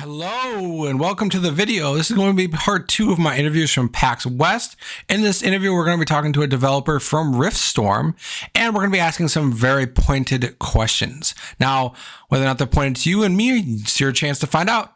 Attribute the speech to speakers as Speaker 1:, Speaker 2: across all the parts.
Speaker 1: Hello and welcome to the video. This is going to be part 2 of my interviews from PAX West. In this interview, we're going to be talking to a developer from Riftstorm, and we're going to be asking some very pointed questions. Now, whether or not they're pointed to you and me, it's your chance to find out.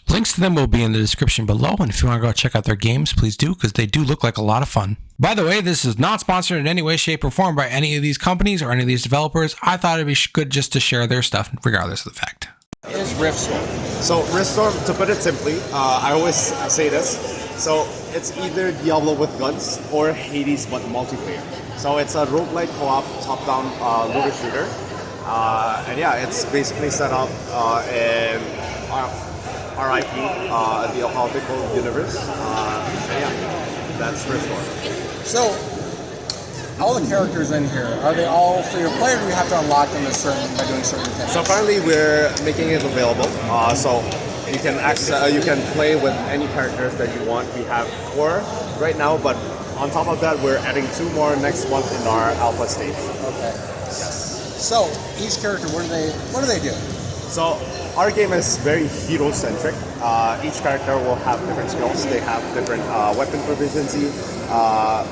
Speaker 1: Links to them will be in the description below, and if you want to go check out their games, please do, because they do look like a lot of fun. By the way, this is not sponsored in any way, shape, or form by any of these companies or any of these developers. I thought it'd be good just to share their stuff, regardless of the fact.
Speaker 2: Is Riftstorm?
Speaker 3: So Riftstorm, to put it simply, I always say this, so it's either Diablo with guns or Hades but multiplayer. So it's a roguelike co-op, top-down looter shooter. And yeah, it's basically set up in RIP, the Occultical Universe. And yeah, that's Riftstorm.
Speaker 2: So, all the characters in here, are they all free to play, or do you have to unlock them by doing certain things?
Speaker 3: So currently we're making it available. So you can you can play with any characters that you want. We have 4 right now, but on top of that, we're adding 2 more next month in our alpha stage.
Speaker 2: Okay.
Speaker 3: Yes.
Speaker 2: So each character, what do they do?
Speaker 3: So our game is very hero-centric. Each character will have different skills. They have different weapon proficiency,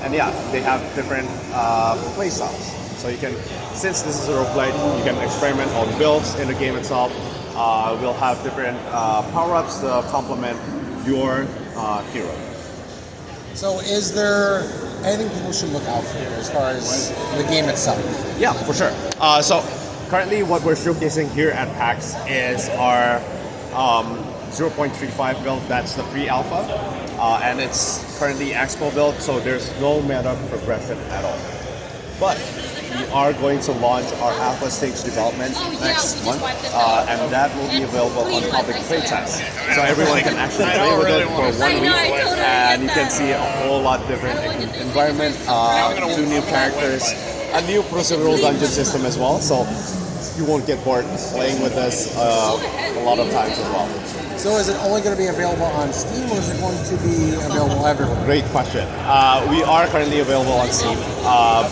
Speaker 3: and yeah, they have different play styles. So you can, since this is a roguelite, you can experiment on builds in the game itself. We'll have different power-ups to complement your hero.
Speaker 2: So is there anything people should look out for as far as the game itself?
Speaker 3: Yeah, for sure. So currently what we're showcasing here at PAX is our 0.35 build. That's the pre-alpha, and it's currently expo build, so there's no meta progression at all. But we are going to launch our alpha stage development next month, and that will be available on public playtest. So everyone can actually play with it for 1 week, and you can see a whole lot different environment, 2 new characters, a new procedural dungeon system as well. So you won't get bored playing with us a lot of times as well.
Speaker 2: So is it only going to be available on Steam, or is it going to be available everywhere?
Speaker 3: Great question. We are currently available on Steam,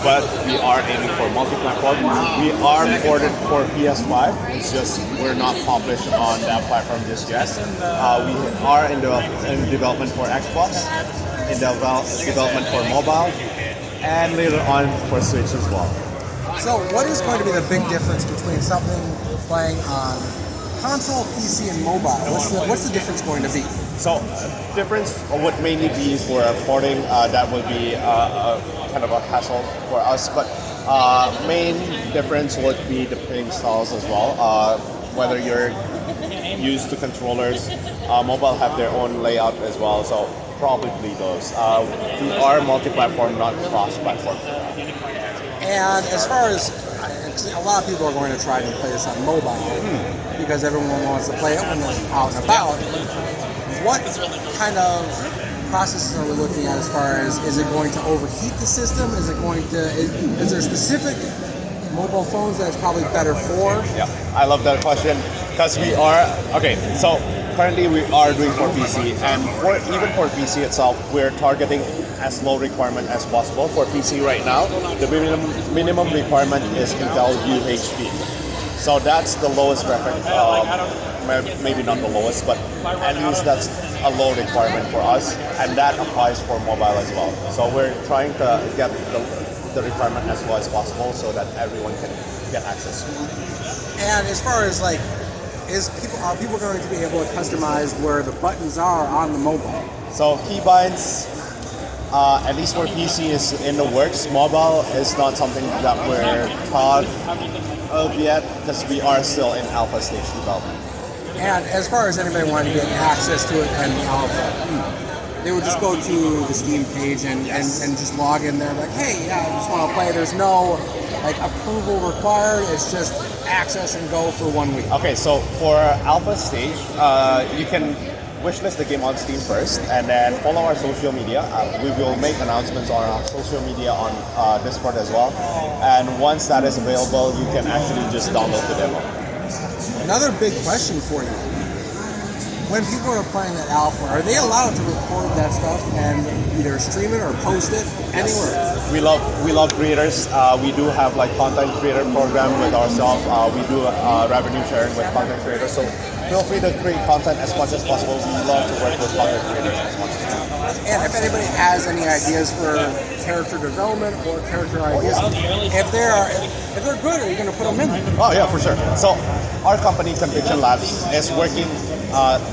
Speaker 3: but we are aiming for multi-platform. We are ported for PS5. It's just we're not published on that platform just yet. We are in development for Xbox, in development for mobile, and later on for Switch as well.
Speaker 2: So what is going to be the big difference between something playing on console, PC, and mobile? What's the difference going to be?
Speaker 3: So difference would mainly be for porting. That would be kind of a hassle for us, but main difference would be the playing styles as well. Whether you're used to controllers, mobile have their own layout as well, so probably those. We are multi-platform, not cross-platform.
Speaker 2: And as far as, a lot of people are going to try to play this on mobile because everyone wants to play it when they're out and about. What kind of processes are we looking at as far as, is it going to overheat the system? Is there specific mobile phones that it's probably better for?
Speaker 3: Yeah, I love that question because we are, okay, so currently we are doing for PC, and even for PC itself, we're targeting as low requirement as possible. For PC right now, the minimum requirement is Intel UHD. So that's the lowest graphic, maybe not the lowest, but at least that's a low requirement for us, and that applies for mobile as well. So we're trying to get the requirement as low as possible so that everyone can get access.
Speaker 2: And as far as like, are people going to be able to customize where the buttons are on the mobile?
Speaker 3: So keybinds, at least for PC, is in the works. Mobile is not something that we're taught of yet because we are still in alpha stage development.
Speaker 2: And as far as anybody wanting to get access to it and alpha, they would just go to the Steam page and just log in there like, hey, yeah, I just want to play. There's no like approval required. It's just access and go for 1 week.
Speaker 3: Okay, so for alpha stage, you can wishlist the game on Steam first, and then follow our social media. We will make announcements on our social media on Discord as well. And once that is available, you can actually just download the demo.
Speaker 2: Another big question for you. When people are playing that alpha, are they allowed to record that stuff and either stream it or post it anywhere?
Speaker 3: Yes. We love creators. We do have like content creator program with ourselves. We do revenue sharing with content creators. So feel free to create content as much as possible. We love to work with content creators as much as possible.
Speaker 2: And if anybody has any ideas for character development or character ideas, if they're good, are you going to put them in?
Speaker 3: Oh yeah, for sure. So our company, Conviction Labs, is working.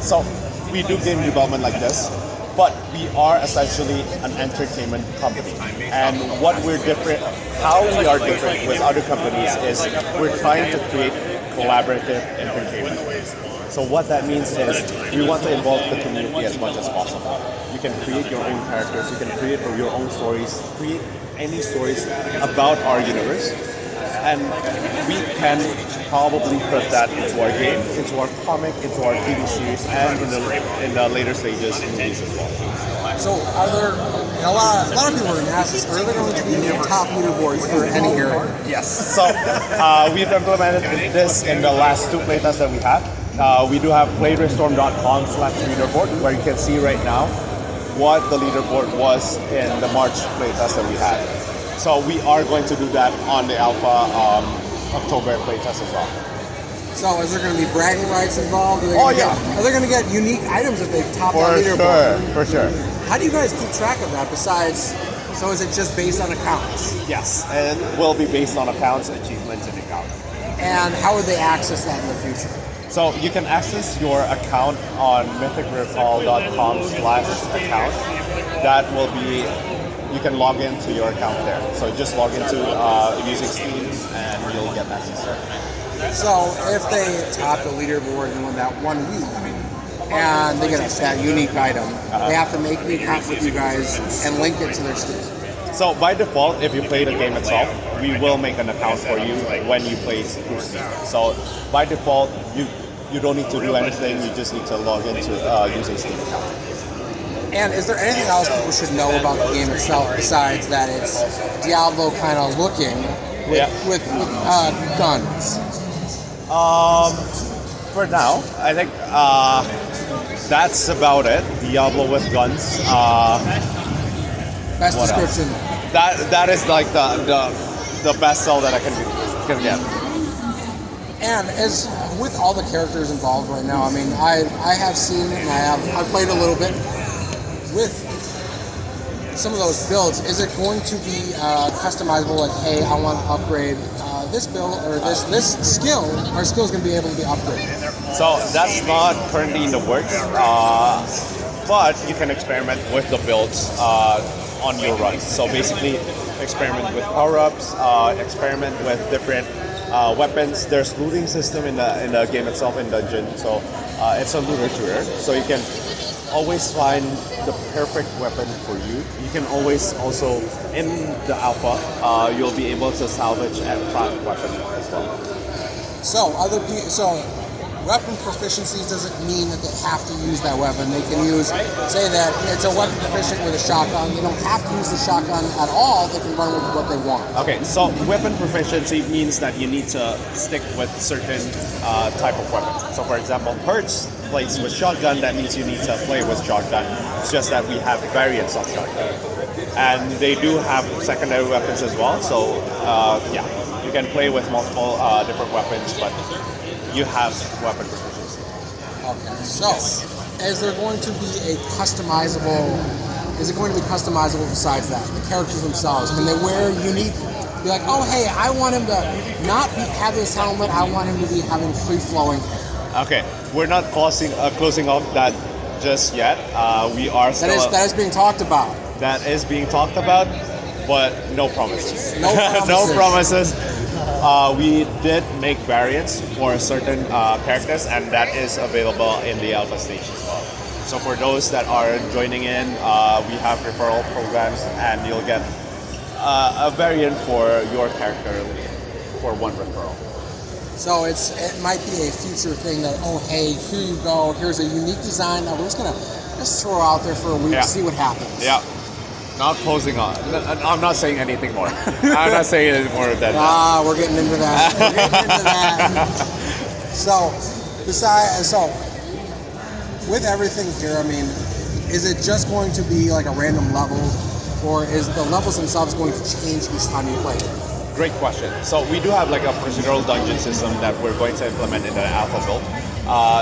Speaker 3: So we do game development like this, but we are essentially an entertainment company. And what we're different, how we are different with other companies is we're trying to create collaborative entertainment. So what that means is we want to involve the community as much as possible. You can create your own characters, you can create your own stories, create any stories about our universe, and we can probably put that into our game, into our comic, into our TV series, and in the later stages, movies as well.
Speaker 2: So are there, a lot of people are going to ask this, are there going to be top leaderboards for any area?
Speaker 3: Yes. So we've implemented this in the last 2 playtests that we had. We do have Riftstorm.com/leaderboard where you can see right now what the leaderboard was in the March playtest that we had. So we are going to do that on the Alpha October playtest as well.
Speaker 2: So is there going to be bragging rights involved?
Speaker 3: Oh yeah.
Speaker 2: Are they going to get unique items if they top that leaderboard?
Speaker 3: For sure.
Speaker 2: How do you guys keep track of that besides, so is it just based on accounts?
Speaker 3: Yes, and it will be based on accounts, achievements, and accounts.
Speaker 2: And how would they access that in the future?
Speaker 3: So you can access your account on mythicrifall.com/account. That will be, you can log into your account there. So just log into using Steam and you'll get access to it.
Speaker 2: So if they top the leaderboard in that 1 week and they get that unique item, they have to make an account with you guys and link it to their Steam.
Speaker 3: So by default, if you play the game itself, we will make an account for you when you play through Steam. So by default, you don't need to do anything. You just need to log into using Steam account.
Speaker 2: And is there anything else people should know about the game itself besides that it's Diablo kind of looking with guns?
Speaker 3: For now, I think that's about it. Diablo with guns.
Speaker 2: Best description.
Speaker 3: That is like the best sell that I can get.
Speaker 2: And as with all the characters involved right now, I mean, I have seen and I've played a little bit with some of those builds. Is it going to be customizable? Like, hey, I want to upgrade this build or this skill. Our skill is going to be able to be upgraded.
Speaker 3: So that's not currently in the works, but you can experiment with the builds on your runs. So basically, experiment with power-ups, experiment with different weapons. There's looting system in the game itself in dungeon, so it's a looter shooter. So you can always find the perfect weapon for you. You can always also in the alpha, you'll be able to salvage and craft weapon as well.
Speaker 2: So weapon proficiencies doesn't mean that they have to use that weapon. They can say that it's a weapon proficient with a shotgun. They don't have to use the shotgun at all. They can run with what they want.
Speaker 3: Okay, so weapon proficiency means that you need to stick with certain type of weapon. So for example, Hertz plays with shotgun. That means you need to play with shotgun. It's just that we have variants of shotgun. And they do have secondary weapons as well. So you can play with multiple different weapons, but you have weapon proficiency.
Speaker 2: Okay, so is there going to be a customizable? Is it going to be customizable besides that? The characters themselves, can they wear unique? Be like, oh hey, I want him to not have this helmet. I want him to be having free flowing hair.
Speaker 3: Okay, we're not closing off that just yet. We are still.
Speaker 2: That is being talked about.
Speaker 3: That is being talked about, but no promises.
Speaker 2: No promises.
Speaker 3: No promises. We did make variants for certain characters, and that is available in the alpha stage as well. So for those that are joining in, we have referral programs, and you'll get a variant for your character for one referral.
Speaker 2: So it might be a future thing that, oh hey, here you go, here's a unique design that we're just gonna throw out there for a week, see what happens.
Speaker 3: Yeah. Not closing on. I'm not saying anything more. I'm not saying anything more than that.
Speaker 2: We're getting into that. So with everything here, I mean, is it just going to be like a random level, or is the levels themselves going to change each time you play it?
Speaker 3: Great question. So we do have like a procedural dungeon system that we're going to implement in the alpha build.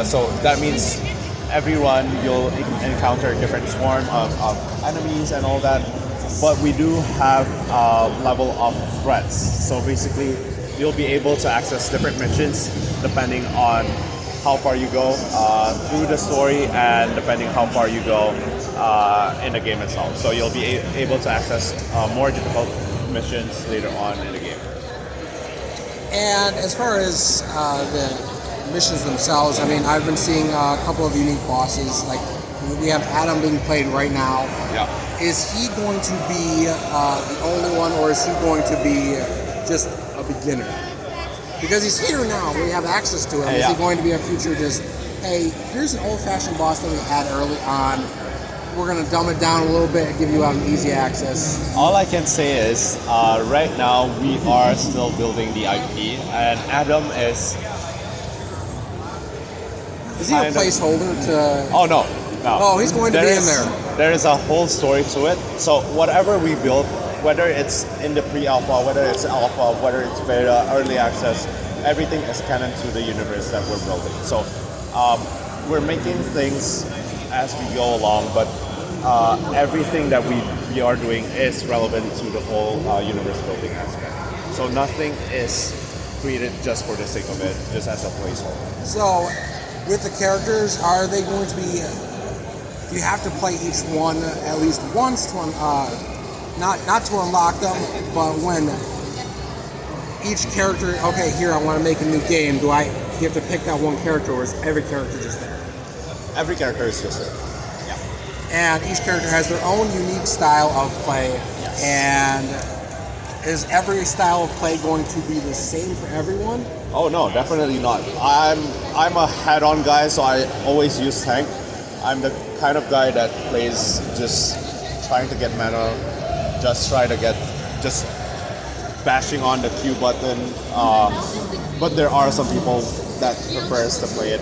Speaker 3: So that means every run you'll encounter a different swarm of enemies and all that. But we do have a level of threats. So basically, you'll be able to access different missions depending on how far you go through the story and depending how far you go in the game itself. So you'll be able to access more difficult missions later on in the game.
Speaker 2: And as far as the missions themselves, I mean, I've been seeing a couple of unique bosses. Like we have Adam being played right now.
Speaker 3: Yeah.
Speaker 2: Is he going to be the only one, or is he going to be just a beginner? Because he's here now, we have access to him. Is he going to be a future just, hey, here's an old-fashioned boss that we had early on. We're going to dumb it down a little bit and give you an easy access.
Speaker 3: All I can say is, right now we are still building the IP, and Adam is
Speaker 2: he a placeholder to...
Speaker 3: Oh, no.
Speaker 2: Oh, he's going to be in there.
Speaker 3: There is a whole story to it. So whatever we build, whether it's in the pre-alpha, whether it's alpha, whether it's beta, early access, everything is canon to the universe that we're building. So we're making things as we go along, but everything that we are doing is relevant to the whole universe building aspect. So nothing is created just for the sake of it, just as a placeholder.
Speaker 2: So with the characters, are they going to be... Do you have to play each one at least once to not to unlock them, but when each character, okay, here I want to make a new game, do you have to pick that one character, or is every character just there?
Speaker 3: Every character is just there. Yeah.
Speaker 2: And each character has their own unique style of play.
Speaker 3: Yes.
Speaker 2: And is every style of play going to be the same for everyone?
Speaker 3: Oh no, definitely not. I'm a head-on guy, so I always use tank. I'm the kind of guy that plays just trying to get mana, just bashing on the Q button. But there are some people that prefers to play it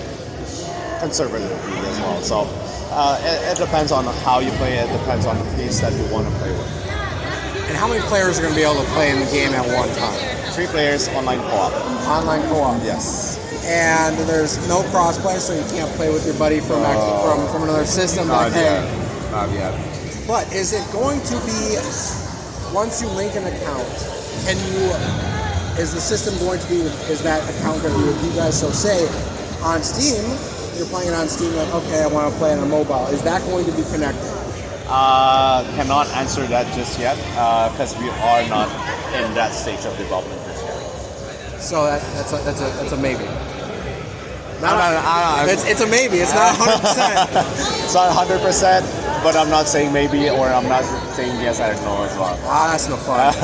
Speaker 3: conservatively as well. So it depends on how you play it. Depends on the piece that you want to play with.
Speaker 2: And how many players are going to be able to play in the game at one time?
Speaker 3: 3 players, online co-op.
Speaker 2: Online co-op.
Speaker 3: Yes.
Speaker 2: And there's no crossplay, so you can't play with your buddy from another system.
Speaker 3: Not yet. Not yet.
Speaker 2: But is it going to be, once you link an account, is the system going to be, is that account going to be with you guys? So say on Steam, you're playing it on Steam, like, okay, I want to play it on mobile. Is that going to be connected?
Speaker 3: Cannot answer that just yet, because we are not in that stage of development just yet.
Speaker 2: So that's a maybe.
Speaker 3: No,
Speaker 2: it's a maybe. It's not 100%.
Speaker 3: It's not 100%, but I'm not saying maybe, or I'm not saying yes, I don't know as well.
Speaker 2: That's no fun.